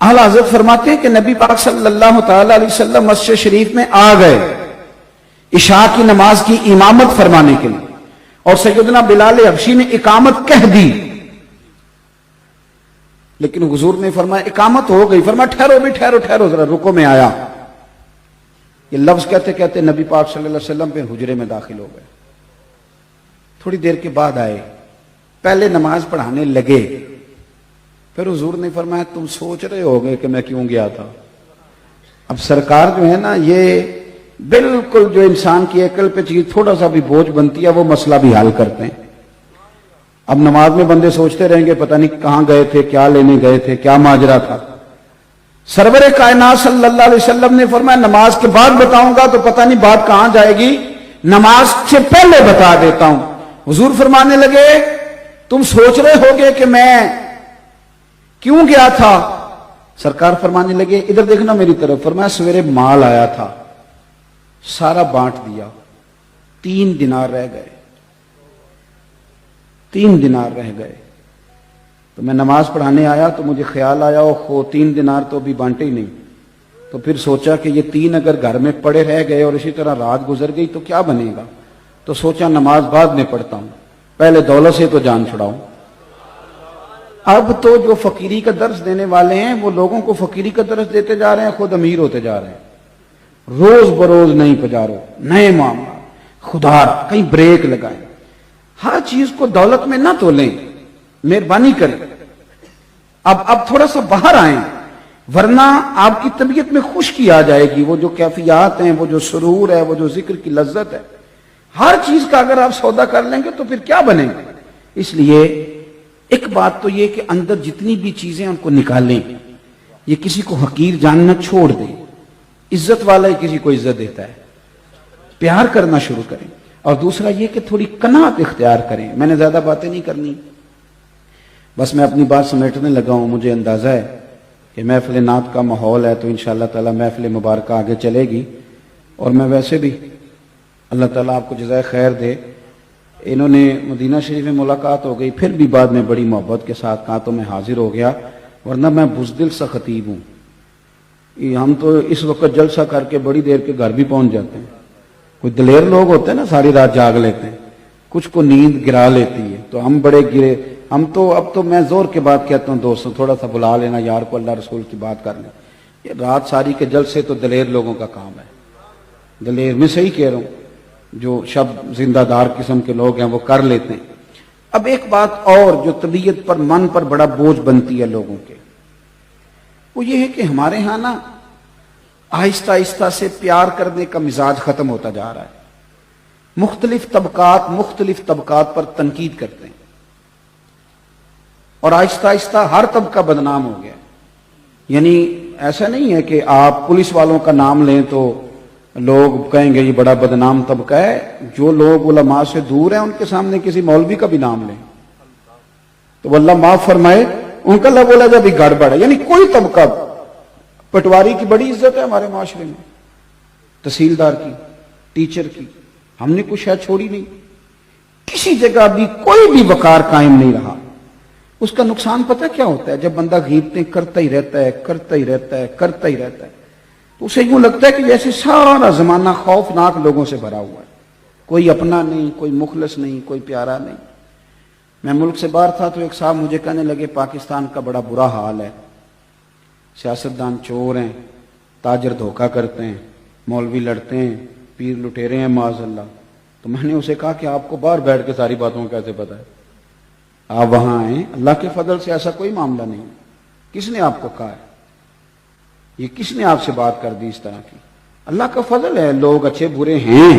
اعلیٰ حضرت فرماتے ہیں کہ نبی پاک صلی اللہ تعالی علیہ وسلم مسجد شریف میں آ گئے عشاء کی نماز کی امامت فرمانے کے لیے، اور سیدنا بلال حبشی نے اقامت کہہ دی، لیکن حضور نے فرمایا اقامت ہو گئی، فرمایا ٹھہرو بھی، ٹھہرو ٹھہرو ذرا، رکو میں آیا۔ یہ لفظ کہتے کہتے نبی پاک صلی اللہ علیہ وسلم پہ حجرے میں داخل ہو گئے۔ تھوڑی دیر کے بعد آئے، پہلے نماز پڑھانے لگے، پھر حضور نے فرمایا تم سوچ رہے ہوگے کہ میں کیوں گیا تھا۔ اب سرکار جو ہے نا، یہ بالکل جو انسان کی عقل پہ چیز تھوڑا سا بھی بوجھ بنتی ہے وہ مسئلہ بھی حل کرتے ہیں۔ اب نماز میں بندے سوچتے رہیں گے پتہ نہیں کہاں گئے تھے، کیا لینے گئے تھے، کیا ماجرا تھا۔ سرور کائنات صلی اللہ علیہ وسلم نے فرمایا نماز کے بعد بتاؤں گا تو پتہ نہیں بات کہاں جائے گی، نماز سے پہلے بتا دیتا ہوں۔ حضور فرمانے لگے تم سوچ رہے ہوگے کہ میں کیوں گیا تھا۔ سرکار فرمانے لگے ادھر دیکھنا میری طرف، فرمایا سویرے مال آیا تھا، سارا بانٹ دیا، 3 دینار رہ گئے، 3 دینار رہ گئے، تو میں نماز پڑھانے آیا تو مجھے خیال آیا اوہ 3 دینار تو ابھی بانٹے ہی نہیں، تو پھر سوچا کہ یہ 3 اگر گھر میں پڑے رہ گئے اور اسی طرح رات گزر گئی تو کیا بنے گا، تو سوچا نماز بعد میں پڑھتا ہوں، پہلے دولت سے تو جان چھڑاؤں۔ اب تو جو فقیری کا درس دینے والے ہیں وہ لوگوں کو فقیری کا درس دیتے جا رہے ہیں، خود امیر ہوتے جا رہے ہیں۔ روز بروز نئی پجارو، نئے معاملہ، خدا کہیں بریک لگائیں، ہر چیز کو دولت میں نہ تولیں، مہربانی کریں۔ اب تھوڑا سا باہر آئیں، ورنہ آپ کی طبیعت میں خشکی آ جائے گی۔ وہ جو کیفیات ہیں، وہ جو سرور ہے، وہ جو ذکر کی لذت ہے، ہر چیز کا اگر آپ سودا کر لیں گے تو پھر کیا بنے گا۔ اس لیے ایک بات تو یہ کہ اندر جتنی بھی چیزیں ان کو نکالیں، یہ کسی کو حقیر جاننا چھوڑ دیں، عزت والا ہی کسی کو عزت دیتا ہے، پیار کرنا شروع کریں۔ اور دوسرا یہ کہ تھوڑی قناعت اختیار کریں۔ میں نے زیادہ باتیں نہیں کرنی، بس میں اپنی بات سمیٹنے لگا ہوں۔ مجھے اندازہ ہے کہ محفل نعت کا ماحول ہے تو انشاءاللہ تعالی محفل مبارکہ آگے چلے گی، اور میں ویسے بھی اللہ تعالیٰ آپ کو جزائے خیر دے، انہوں نے مدینہ شریف میں ملاقات ہو گئی، پھر بھی بعد میں بڑی محبت کے ساتھ کہا تو میں حاضر ہو گیا، ورنہ میں بزدل سا خطیب ہوں۔ ہم تو اس وقت جلسہ کر کے بڑی دیر کے گھر بھی پہنچ جاتے ہیں۔ کوئی دلیر لوگ ہوتے ہیں نا ساری رات جاگ لیتے ہیں، کچھ کو نیند گرا لیتی ہے، تو ہم بڑے گرے، ہم تو اب تو میں زور کے بات کہتا ہوں دوستوں تھوڑا سا بلا لینا یار کو، اللہ رسول کی بات کر لیں۔ یہ رات ساری کے جلسے تو دلیر لوگوں کا کام ہے، دلیر میں صحیح کہہ رہا ہوں، جو شب زندہ دار قسم کے لوگ ہیں وہ کر لیتے ہیں۔ اب ایک بات اور جو طبیعت پر، من پر بڑا بوجھ بنتی ہے لوگوں کے، وہ یہ ہے کہ ہمارے ہاں نا آہستہ آہستہ سے پیار کرنے کا مزاج ختم ہوتا جا رہا ہے۔ مختلف طبقات پر تنقید کرتے ہیں، اور آہستہ آہستہ ہر طبقہ بدنام ہو گیا۔ یعنی ایسا نہیں ہے کہ آپ پولیس والوں کا نام لیں تو لوگ کہیں گے یہ بڑا بدنام طبقہ ہے، جو لوگ علماء سے دور ہیں ان کے سامنے کسی مولوی کا بھی نام لیں تو اللہ معاف فرمائے ان کا اللہ بولا جب گڑبڑ ہے۔ یعنی کوئی طبقہ، پٹواری کی بڑی عزت ہے ہمارے معاشرے میں، تحصیلدار کی، ٹیچر کی، ہم نے کچھ شاید چھوڑی نہیں، کسی جگہ بھی کوئی بھی وقار قائم نہیں رہا۔ اس کا نقصان پتہ کیا ہوتا ہے؟ جب بندہ غیبتیں کرتا ہی رہتا ہے تو اسے یوں لگتا ہے کہ جیسے سارا زمانہ خوفناک لوگوں سے بھرا ہوا ہے، کوئی اپنا نہیں، کوئی مخلص نہیں، کوئی پیارا نہیں۔ میں ملک سے باہر تھا تو ایک صاحب مجھے کہنے لگے پاکستان کا بڑا برا حال ہے، سیاستدان چور ہیں، تاجر دھوکہ کرتے ہیں، مولوی لڑتے ہیں، پیر لٹیرے ہیں معاذ اللہ۔ تو میں نے اسے کہا کہ آپ کو باہر بیٹھ کے ساری باتوں کا کیسے پتہ ہے؟ آپ وہاں آئیں، اللہ کے فضل سے ایسا کوئی معاملہ نہیں۔ کس نے آپ کو کہا ہے؟ یہ کس نے آپ سے بات کر دی اس طرح کی؟ اللہ کا فضل ہے، لوگ اچھے برے ہیں،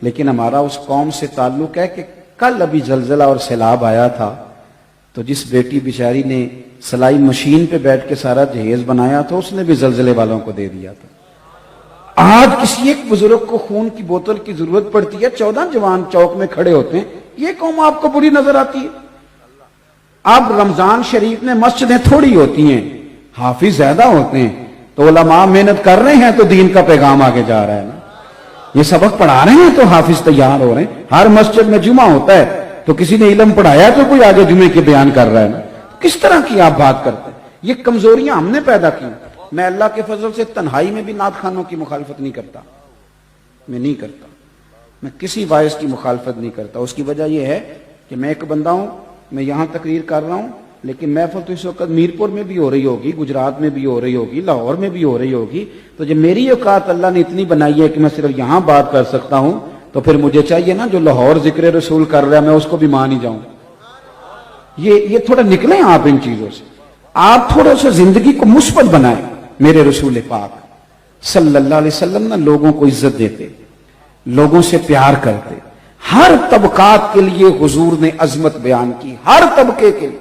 لیکن ہمارا اس قوم سے تعلق ہے کہ کل ابھی زلزلہ اور سیلاب آیا تھا تو جس بیٹی بیچاری نے سلائی مشین پہ بیٹھ کے سارا جہیز بنایا تھا اس نے بھی زلزلے والوں کو دے دیا تھا۔ آج کسی ایک بزرگ کو خون کی بوتل کی ضرورت پڑتی ہے، 14 جوان چوک میں کھڑے ہوتے ہیں، یہ قوم آپ کو بری نظر آتی ہے؟ اب رمضان شریف میں مسجدیں تھوڑی ہوتی ہیں، حافظ زیادہ ہوتے ہیں، تو علماء محنت کر رہے ہیں تو دین کا پیغام آگے جا رہا ہے نا۔ یہ سبق پڑھا رہے ہیں تو حافظ تیار ہو رہے ہیں۔ ہر مسجد میں جمعہ ہوتا ہے تو کسی نے علم پڑھایا تو کوئی آگے جمعے کے بیان کر رہا ہے نا۔ کس طرح کی آپ بات کرتے ہیں؟ یہ کمزوریاں ہم نے پیدا کی. میں اللہ کے فضل سے تنہائی میں بھی نعت خوانوں کی مخالفت نہیں کرتا, میں نہیں کرتا, میں کسی باعث کی مخالفت نہیں کرتا. اس کی وجہ یہ ہے کہ میں ایک بندہ ہوں, میں یہاں تقریر کر رہا ہوں, لیکن محفل تو اس وقت میرپور میں بھی ہو رہی ہوگی, گجرات میں بھی ہو رہی ہوگی, لاہور میں بھی ہو رہی ہوگی. تو جب میری اوقات اللہ نے اتنی بنائی ہے کہ میں صرف یہاں بات کر سکتا ہوں, تو پھر مجھے چاہیے نا جو لاہور ذکر رسول کر رہا ہے میں اس کو بھی مان ہی جاؤں. یہ تھوڑا نکلیں آپ ان چیزوں سے, آپ تھوڑا سا زندگی کو مثبت بنائیں. میرے رسول پاک صلی اللہ علیہ وسلم نا لوگوں کو عزت دیتے, لوگوں سے پیار کرتے, ہر طبقات کے لیے حضور نے عظمت بیان کی, ہر طبقے کے لیے.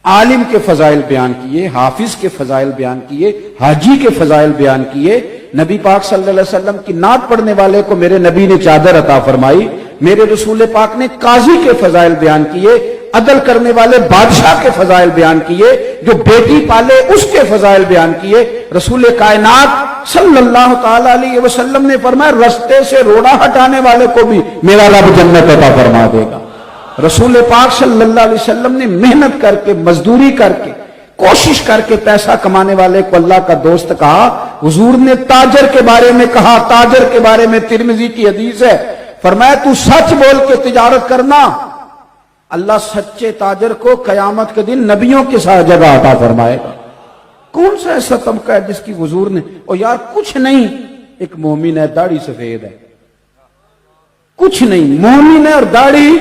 عالم کے فضائل بیان کیے, حافظ کے فضائل بیان کیے, حاجی کے فضائل بیان کیے. نبی پاک صلی اللہ علیہ وسلم کی نعت پڑھنے والے کو میرے نبی نے چادر عطا فرمائی. میرے رسول پاک نے قاضی کے فضائل بیان کیے, عدل کرنے والے بادشاہ کے فضائل بیان کیے, جو بیٹی پالے اس کے فضائل بیان کیے. رسول کائنات صلی اللہ تعالی علیہ وسلم نے فرمایا رستے سے روڑا ہٹانے والے کو بھی میرا رب جنت عطا فرما دے گا. رسول پاک صلی اللہ علیہ وسلم نے محنت کر کے, مزدوری کر کے, کوشش کر کے پیسہ کمانے والے کو اللہ کا دوست کہا. حضور نے تاجر کے بارے میں کہا, تاجر کے بارے میں ترمذی کی حدیث ہے, فرمایا تو سچ بول کے تجارت کرنا, اللہ سچے تاجر کو قیامت کے دن نبیوں کے ساتھ جگہ عطا فرمائے گا. کون سا ایسا طبقہ ہے جس کی حضور نے, اور یار کچھ نہیں, ایک مومن ہے داڑھی سفید ہے, کچھ نہیں, مومن ہے اور داڑھی,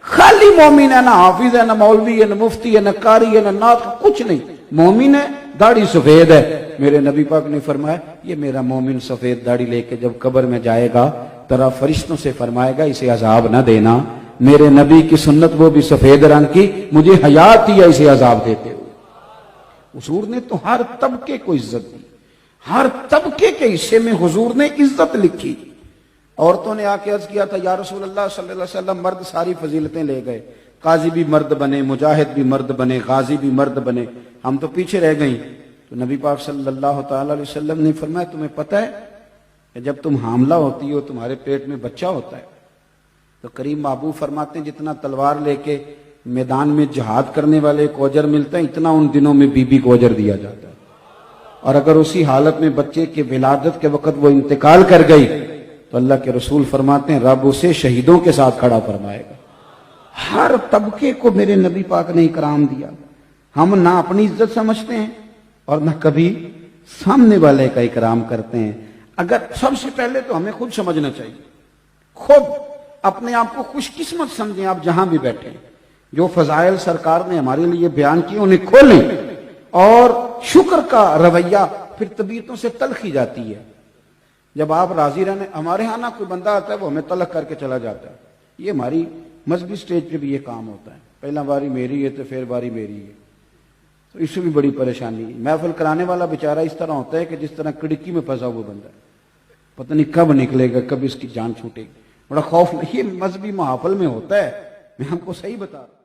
خالی مومن ہے, نہ حافظ ہے, نہ مولوی ہے, نہ مفتی ہے, نہ قاری ہے, نہ نعت, کچھ نہیں, مومن ہے, داڑھی سفید ہے. میرے نبی پاک نے فرمایا یہ میرا مومن سفید داڑھی لے کے جب قبر میں جائے گا طرح فرشتوں سے فرمائے گا اسے عذاب نہ دینا, میرے نبی کی سنت وہ بھی سفید رنگ کی, مجھے حیات دیا اسے عذاب دیتے ہوئے. حضور نے تو ہر طبقے کو عزت دی, ہر طبقے کے حصے میں حضور نے عزت لکھی. عورتوں نے آ کے عرض کیا تھا یا رسول اللہ صلی اللہ علیہ وسلم مرد ساری فضیلتیں لے گئے, قاضی بھی مرد بنے, مجاہد بھی مرد بنے, غازی بھی مرد بنے, ہم تو پیچھے رہ گئیں. تو نبی پاک صلی اللہ تعالی علیہ وسلم نے فرمایا تمہیں پتہ ہے کہ جب تم حاملہ ہوتی ہو, تمہارے پیٹ میں بچہ ہوتا ہے, تو کریم محبوب فرماتے ہیں جتنا تلوار لے کے میدان میں جہاد کرنے والے کو اجر ملتا ہے اتنا ان دنوں میں بی بی کو اجر دیا جاتا ہے. اور اگر اسی حالت میں بچے کے ولادت کے وقت وہ انتقال کر گئی تو اللہ کے رسول فرماتے ہیں رب اسے شہیدوں کے ساتھ کھڑا فرمائے گا. ہر طبقے کو میرے نبی پاک نے اکرام دیا. ہم نہ اپنی عزت سمجھتے ہیں اور نہ کبھی سامنے والے کا اکرام کرتے ہیں. اگر سب سے پہلے تو ہمیں خود سمجھنا چاہیے, خود اپنے آپ کو خوش قسمت سمجھیں. آپ جہاں بھی بیٹھیں, جو فضائل سرکار نے ہمارے لیے بیان کیے انہیں کھولیں, اور شکر کا رویہ, پھر طبیعتوں سے تلخی جاتی ہے. جب آپ راضی رہنے, ہمارے ہاں نا کوئی بندہ آتا ہے وہ ہمیں تلخ کر کے چلا جاتا ہے, یہ ہماری مذہبی سٹیج پہ بھی یہ کام ہوتا ہے, پہلا باری میری ہے تو پھر باری میری ہے, تو اس سے بھی بڑی پریشانی ہے. محفل کرانے والا بیچارہ اس طرح ہوتا ہے کہ جس طرح کڑکی میں پھنسا ہوا بندہ ہے, پتہ نہیں کب نکلے گا, کب اس کی جان چھوٹے گی, بڑا خوف. یہ مذہبی محافل میں ہوتا ہے, میں ہم کو صحیح بتا رہا ہوں.